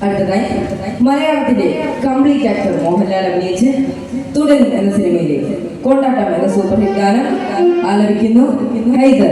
അടുത്തതായി മലയാളത്തിന്റെ complete actor Mohanlal അഭിനയിച്ച് തുടൻ എന്ന സിനിമയിലെ കൊണ്ടാട്ടം എന്ന സൂപ്പർ ഹിറ്റ് ഗാനം ആലപിക്കുന്നു ഹൈദർ.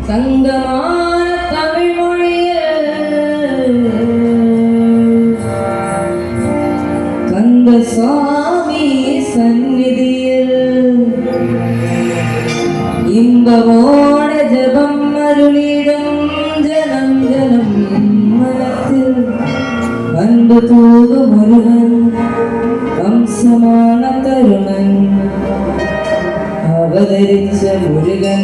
தங்கமான தமிழ் மொழியில் கந்தசாமி சந்நிதியில் இன்பமோட ஜபம் அருளிடும் ஜனம் ஜனம் மனத்தில் அன்பு தூது முருகன் வம்சமான தருணன் അവതരിച്ച മുരുകൻ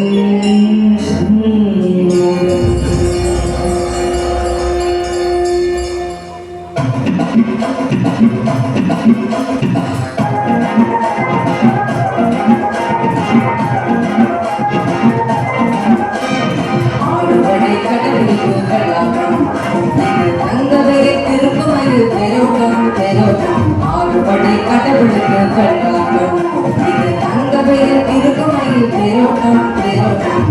ആടുപടை கடலுக்கு வெள்ளாட்டம் தங்கவரை திருப்பமயில் பெரோட்டம் பெரோட்டம் ஆடுபடை கடலுக்கு வெள்ளாட்டம் இது தங்கவரை திருப்பமயில் பெரோட்டம் பெரோட்டம்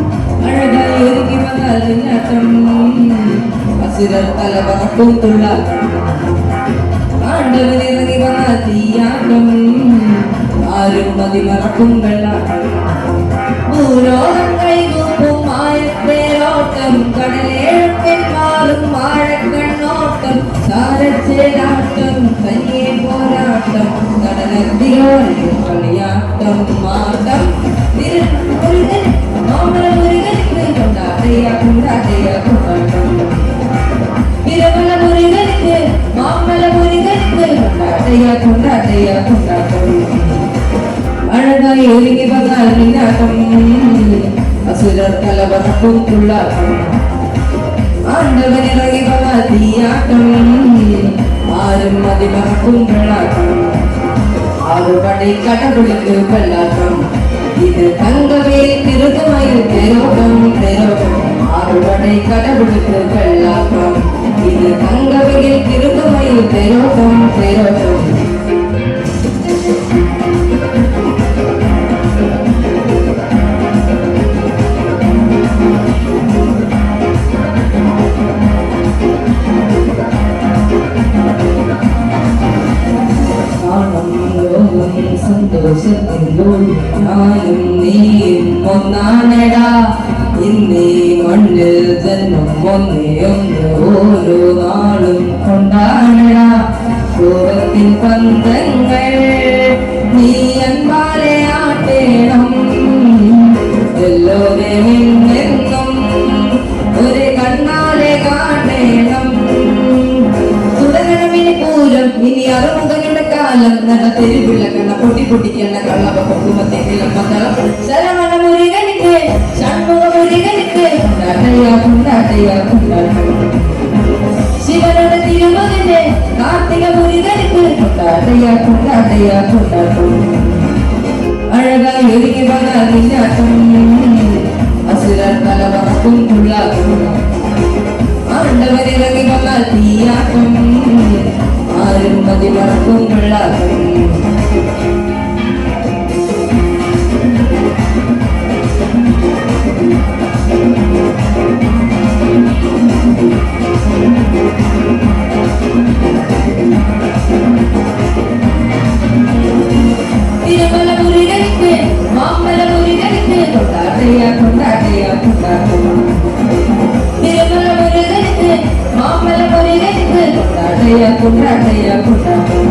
அழகாய் ஒதுக்கி வந்தாலின் அட்டம் அசுரர் தலவகட்டும் துள்ளாட்டம் ஆண்டவன் இறங்கி வந்த தீயாட்டம் ஆறும் மதி மறக்கும் வெள்ளாட்டம் பூலோகம் கைகூப்பும் மாயத்தேரோட்டம் கடலேழும் பெண்மாலும் வாழக்கண்ணோட்டம் சாரச்சேராட்டம் தனியே போராட்டம் கடலத்தியோரையும் களியாட்டம் மாட்டம் முருகன் மாமல முருகனுக்கு கொண்டாட்டையா கொண்டாட்டையா கொண்டாட்டம் பிரபல முருகனுக்கு மாமல முருகனுக்கு கொண்டாட்டையா கொண்டாட்டையா கொண்டாட்டம் அழகாய் ஒருங்கி வந்தால் நின்னாட்டம் அசுரர் கலவரக்கும் துள்ளாட்டம் ஆண்டவன் இறங்கி வந்தால் தீயாட்டம் ஆறும் மதிமறக்கும் வெள்ளாட்டம் ஆறுபடை கடவுளுக்கு வெள்ளாட்டம் இது தங்கவே திருக்குமயில் பெரோட்டம் பெரோட்டம் ஆறுபடை கடவுளுக்கு வெள்ளாட்டம் இது தங்கவே திருக்குமயில் பெரோட்டம் பெரோட்டம் സന്തോഷത്തിലും ഞാനും നീയും ഒന്നാനടാ ഇന്നീ മണ്ണിൽ ജന്മം ഒന്നേ ഒന്ന് ഓരോ നാളും കൊണ്ടാടടാ കോപത്തിൻ പന്തങ്ങൾ നീ അൻപാലെ ആട്ടേണം എല്ലോരെന്നും ഒരു കണ്ണാലെ കാണേണം തുടങ്ങണമിനി പൂരം ഇനി അറുമുഖങ്ങളുടെ കാലം നല്ല തെരുവിള്ള കണ്ണ പൊട്ടി പൊട്ടിക്കണ്ണ കള്ളവ പൊക്കുമത്തേക്കെല്ലാം മംഗളം ശരവണ മുരുകനുക്ക് ഷൺമുഖ മുരുകനുക്ക് കൊണ്ടാട്ടയ്യാ കൊണ്ടാട്ടയ്യാ കൊണ്ടാട്ടം ശിവനോട് തിരുമകന്റെ കാർത്തിക മുരുകനുക്ക് കൊണ്ടാട്ടയ്യാ കൊണ്ടാട്ടയ്യാ കൊണ്ടാട്ടം അഴകായി ഒരുങ്ങി വന്നാൽ നിന്നാട്ടം അസുരർ തലവറക്കും തുള്ളാക്കും ആണ്ടവരിറങ്ങി വന്നാൽ തീയാട്ടം ആരും മതി മറക്കും വെള്ളാട്ടം തിരുമല മുരുകനുക്ക് മാമല മുരുകനുക്ക് കൊണ്ടാട്ടയ്യാ കൊണ്ടാട്ടയ്യാ കൊണ്ടാട്ടം തിരുമല മുരുകനുക്ക് മാമല മുരുകനുക്ക് കൊണ്ടാട്ടയ്യാ കൊണ്ടാട്ടയ്യാ കൊണ്ടാട്ടം